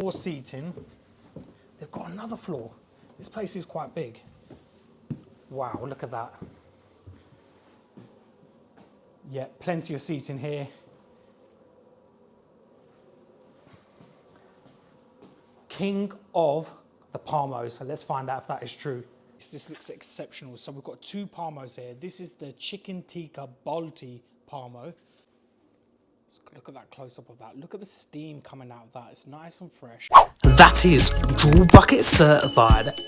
More seating. They've got another floor. This place is quite big. Wow, look at that. Yeah, plenty of seating here. King of the Parmos. So let's find out if that is true. This looks exceptional. So we've got two Parmos here. This is the chicken tikka bolti Parmo. Let's look at that close up of that. Look at the steam coming out of that. It's nice and fresh. That is Drool Bucket certified.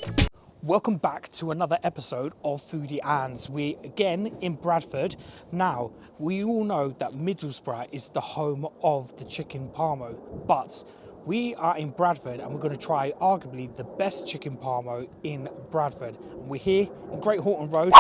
Welcome back to another episode of Foodie Anz. We're again in Bradford. Now, we all know that Middlesbrough is the home of the Chicken Parmo, but we are in Bradford and we're going to try arguably the best Chicken Parmo in Bradford. And we're here in Great Horton Road,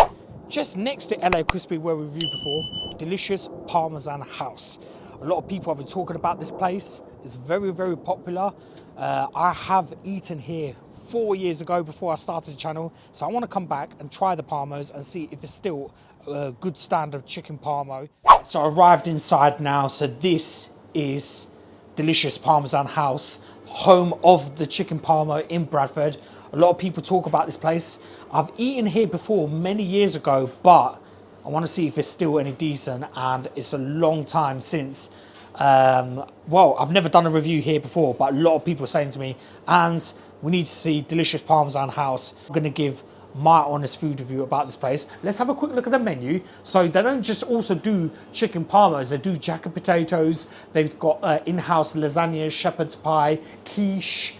just next to LA Crispy where we reviewed before, delicious Parmesan house. A lot of people have been talking about this place. It's very, very popular. I have eaten here 4 years ago before I started the channel. So I want to come back and try the Parmos and see if it's still a good standard Chicken Parmo. So I arrived inside now. So this is delicious Parmesan house, home of the Chicken Parmo in Bradford. A lot of people talk about this place. I've eaten here before many years ago, but I want to see if it's still any decent, and it's a long time since. Well, I've never done a review here before, but a lot of people are saying to me, "Anz, we need to see delicious Parmesan house." I'm going to give my honest food review about this place. Let's have a quick look at the menu. So they don't just also do chicken parmos, they do jacket potatoes. They've got in-house lasagna, shepherd's pie, quiche.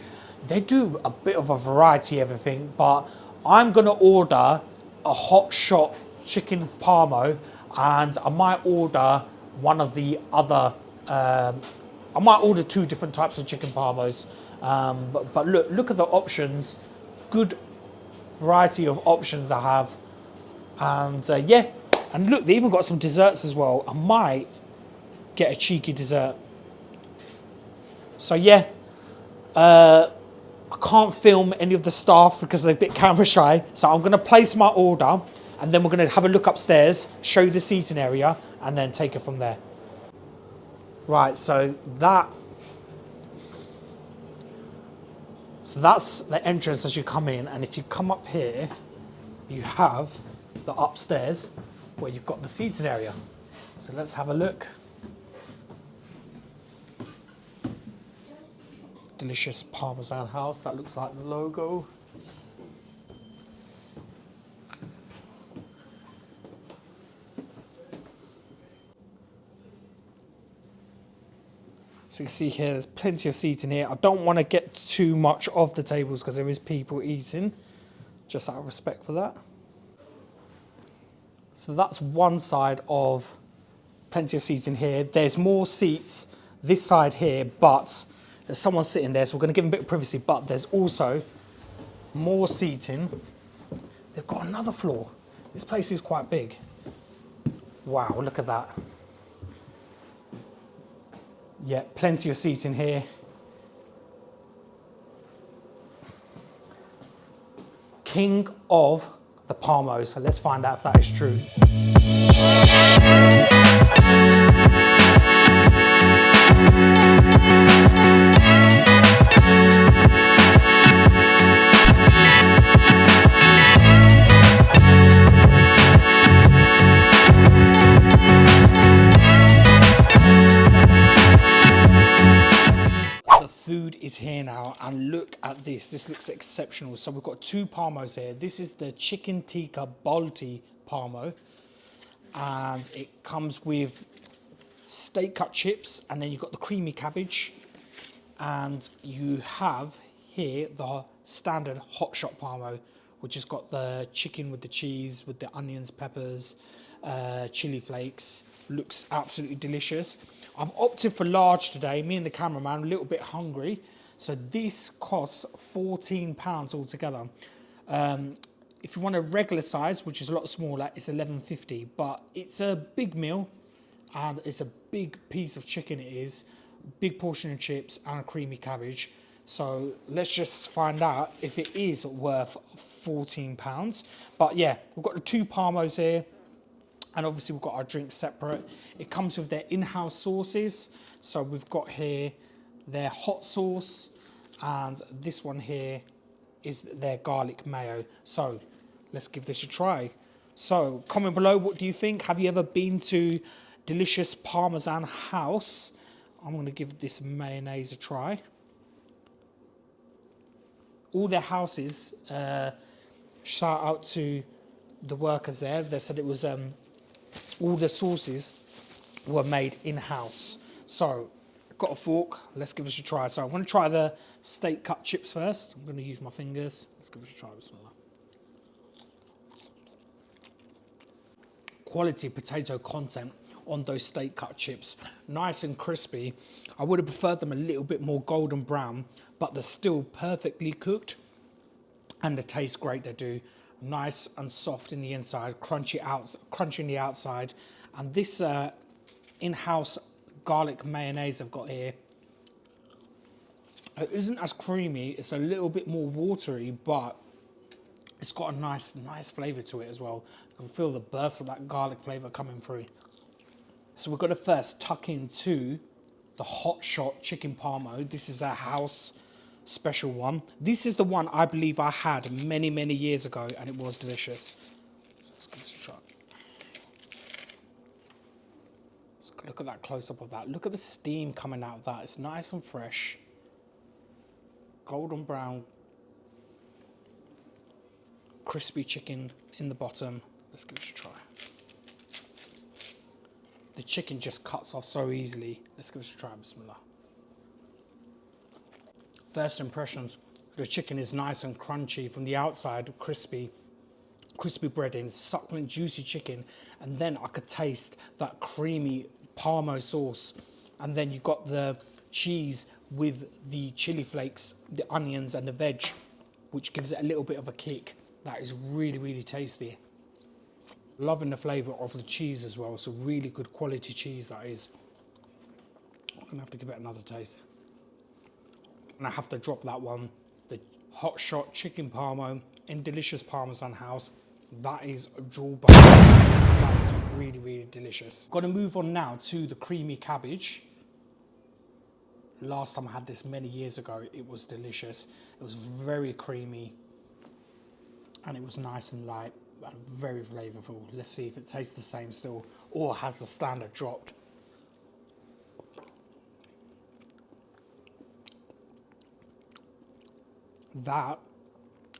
They do a bit of a variety of everything, but I'm going to order a hot shot chicken parmo, and I might order one of the other I might order two different types of chicken parmos, but look at the options. Good variety of options I have, and yeah, and look, they even got some desserts as well. I might get a cheeky dessert. So yeah, I can't film any of the staff because they're a bit camera shy, so I'm going to place my order and then we're going to have a look upstairs, show you the seating area, and then take it from there. Right, so that's the entrance as you come in, and if you come up here, you have the upstairs where you've got the seating area. So let's have a look. Delicious Parmesan house, that looks like the logo. So you can see here, there's plenty of seating here. I don't want to get too much of the tables because there is people eating, just out of respect for that. So that's one side of plenty of seating here. There's more seats this side here, but there's someone sitting there, so we're going to give them a bit of privacy, but there's also more seating. They've got another floor. This place is quite big. Wow, look at that. Yeah, plenty of seating here. King of the Parmos. So let's find out if that is true. Food is here now, and look at this. This looks exceptional. So we've got two Parmos here. This is the chicken tikka bolti Parmo, and it comes with steak cut chips, and then you've got the creamy cabbage, and you have here the standard hot shot Parmo, which has got the chicken with the cheese, with the onions, peppers, chili flakes. Looks absolutely delicious. I've opted for large today, me and the cameraman, a little bit hungry. So this costs £14 altogether. If you want a regular size, which is a lot smaller, it's $11.50. But it's a big meal, and it's a big piece of chicken it is. Big portion of chips and a creamy cabbage. So let's just find out if it is worth £14. But yeah, we've got the two Parmos here. And obviously we've got our drinks separate. It comes with their in-house sauces. So we've got here their hot sauce, and this one here is their garlic mayo. So let's give this a try. So comment below, what do you think? Have you ever been to Delicious Parmesan House? I'm going to give this mayonnaise a try. All their houses, shout out to the workers there. They said it was all the sauces were made in-house. So got a fork, let's give it a try. So I'm going to try the steak cut chips first. I'm going to use my fingers. Let's give it a try. Bismillah. Quality potato content on those steak cut chips, nice and crispy. I would have preferred them a little bit more golden brown, but they're still perfectly cooked and they taste great. They do. Nice and soft in the inside, crunchy in the outside. And this in-house garlic mayonnaise I've got here, it isn't as creamy. It's a little bit more watery, but it's got a nice flavour to it as well. You can feel the burst of that garlic flavour coming through. So we're going to first tuck into the hot shot chicken parmo. This is their house special one. This is the one I believe I had many years ago, and it was delicious. So let's give this a try. So look at that close up of that. Look at the steam coming out of that. It's nice and fresh, golden brown, crispy chicken in the bottom. Let's give it a try. The chicken just cuts off so easily. Let's give it a try. Bismillah. First impressions, the chicken is nice and crunchy from the outside, crispy breading, succulent, juicy chicken. And then I could taste that creamy Parmo sauce. And then you've got the cheese with the chili flakes, the onions and the veg, which gives it a little bit of a kick. That is really tasty. Loving the flavour of the cheese as well. It's a really good quality cheese that is. I'm gonna have to give it another taste. And I have to drop that one, the hot shot chicken parmo in Delicious Parmesan House. That is a jewel bucket. That is really delicious. Gonna move on now to the creamy cabbage. Last time I had this many years ago, it was delicious. It was very creamy and it was nice and light and very flavourful. Let's see if it tastes the same still or has the standard dropped. That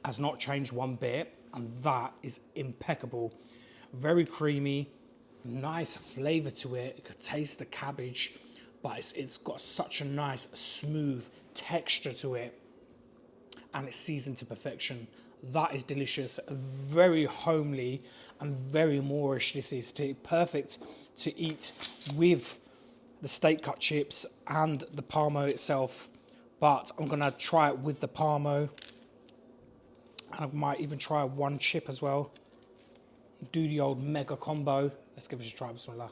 has not changed one bit, and that is impeccable. Very creamy, nice flavour to it. You could taste the cabbage, but it's got such a nice smooth texture to it, and it's seasoned to perfection. That is delicious, very homely and very Moorish. This is perfect to eat with the steak cut chips and the Parmo itself. But I'm gonna try it with the Parmo. And I might even try one chip as well. Do the old mega combo. Let's give it a try, bismillah.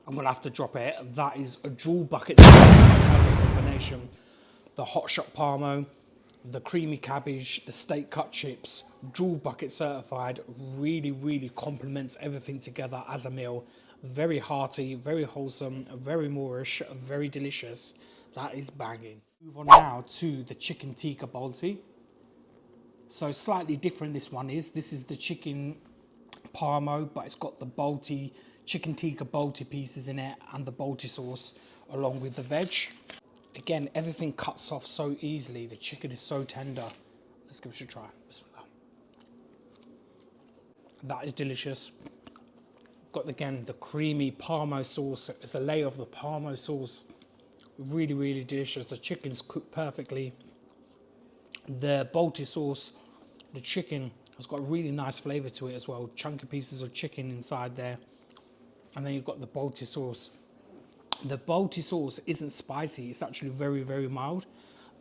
I'm gonna have to drop it. That is a jewel bucket as a combination. The hot shot Parmo, the creamy cabbage, the steak cut chips, jewel bucket certified. Really complements everything together as a meal. Very hearty, very wholesome, very Moorish, very delicious. That is banging. Move on now to the chicken tikka balti. So slightly different this one is. This is the chicken parmo, but it's got the balti, chicken tikka balti pieces in it and the balti sauce along with the veg. Again, everything cuts off so easily. The chicken is so tender. Let's give it a try. Bismillah. That is delicious. Got again the creamy Parmo sauce. It's a layer of the Parmo sauce. Really delicious. The chicken's cooked perfectly. The balti sauce, the chicken has got a really nice flavour to it as well. Chunky pieces of chicken inside there. And then you've got the balti sauce. The balti sauce isn't spicy. It's actually very mild.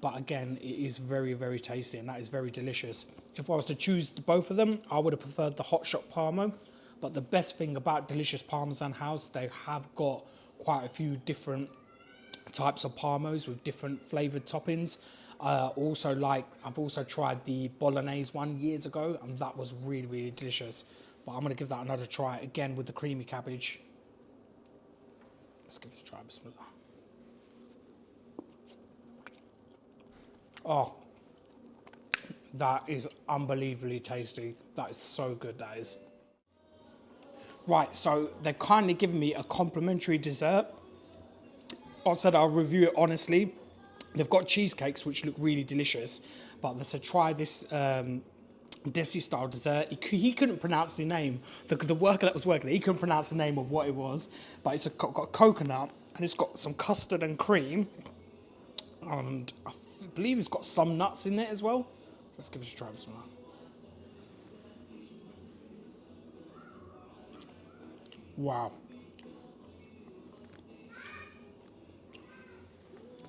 But again, it is very tasty, and that is very delicious. If I was to choose both of them, I would have preferred the hot shot Parmo. But the best thing about Delicious Parmesan House, they have got quite a few different types of Parmos with different flavoured toppings. I've also tried the bolognese one years ago, and that was really delicious. But I'm going to give that another try again with the creamy cabbage. Let's give this a try. Bismillah. Oh, that is unbelievably tasty. That is so good, that is. Right, so they've kindly given me a complimentary dessert. I said I'll review it honestly. They've got cheesecakes which look really delicious, but they said try this Desi style dessert. He couldn't pronounce the name. The worker that was working, he couldn't pronounce the name of what it was, but it's got coconut and it's got some custard and cream, and I believe it's got some nuts in it as well. Let's give it a try. Wow.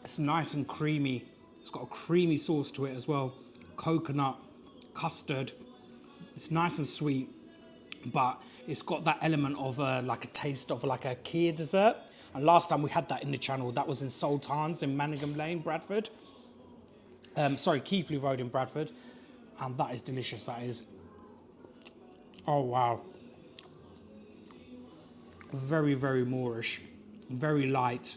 It's nice and creamy. It's got a creamy sauce to it as well. Coconut, custard. It's nice and sweet, but it's got that element of like a taste of like a Kheer dessert. And last time we had that in the channel, that was in Sultan's in Manningham Lane, Bradford. Sorry, Keighley Road in Bradford. And that is delicious, that is. Oh, wow. Very, very Moorish. Very light.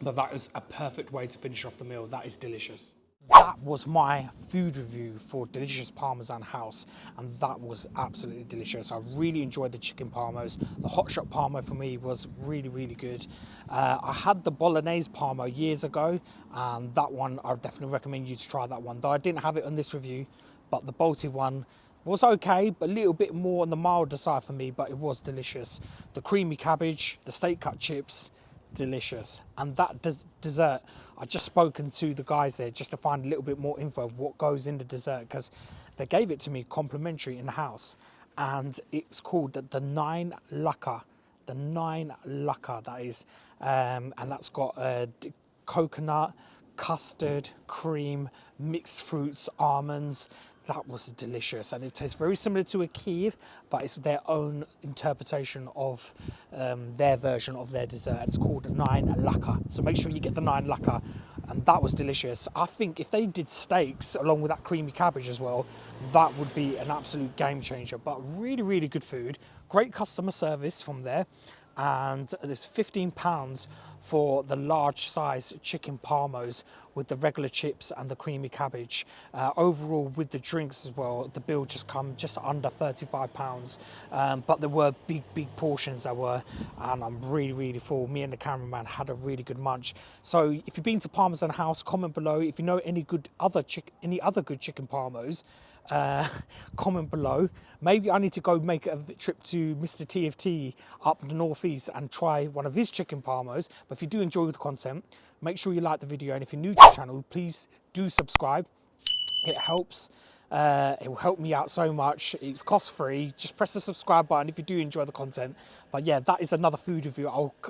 But that is a perfect way to finish off the meal. That is delicious. That was my food review for Delicious Parmesan House, and that was absolutely delicious. I really enjoyed the chicken parmos. The hot shot parmo for me was really, really good. I had the bolognese parmo years ago, and that one I definitely recommend you to try that one. Though I didn't have it on this review, but the Balti one was okay, but a little bit more on the milder side for me, but it was delicious. The creamy cabbage, the steak cut chips, delicious. And that dessert, I just spoken to the guys there just to find a little bit more info of what goes in the dessert, because they gave it to me complimentary in the house, and it's called the 9 Lakka. The 9 Lakka, that is, and that's got coconut, custard, cream, mixed fruits, almonds. That was delicious, and it tastes very similar to a Kheer, but it's their own interpretation of their version of their dessert. It's called 9 Lakka, so make sure you get the 9 Lakka, and that was delicious. I think if they did steaks along with that creamy cabbage as well, that would be an absolute game changer. But really, really good food, great customer service from there, and there's £15 for the large size chicken parmos with the regular chips and the creamy cabbage. Overall, with the drinks as well, the bill just come just under £35. But there were big portions that were, and I'm really, really full. Me and the cameraman had a really good munch. So if you've been to Parmesan House, comment below. If you know any other good chicken parmos, comment below. Maybe I need to go make a trip to Mr. TFT up the northeast and try one of his chicken parmos. But if you do enjoy the content, make sure you like the video, and if you're new to the channel, please do subscribe. It helps. It will help me out so much. It's cost free. Just press the subscribe button if you do enjoy the content. But yeah, that is another food review.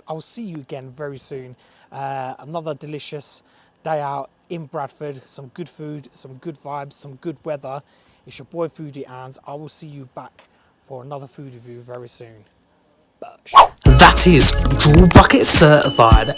I'll see you again very soon. Another delicious day out in Bradford. Some good food, some good vibes, some good weather. It's your boy Foodie Anz. I will see you back for another food review very soon. That is Drool Bucket certified.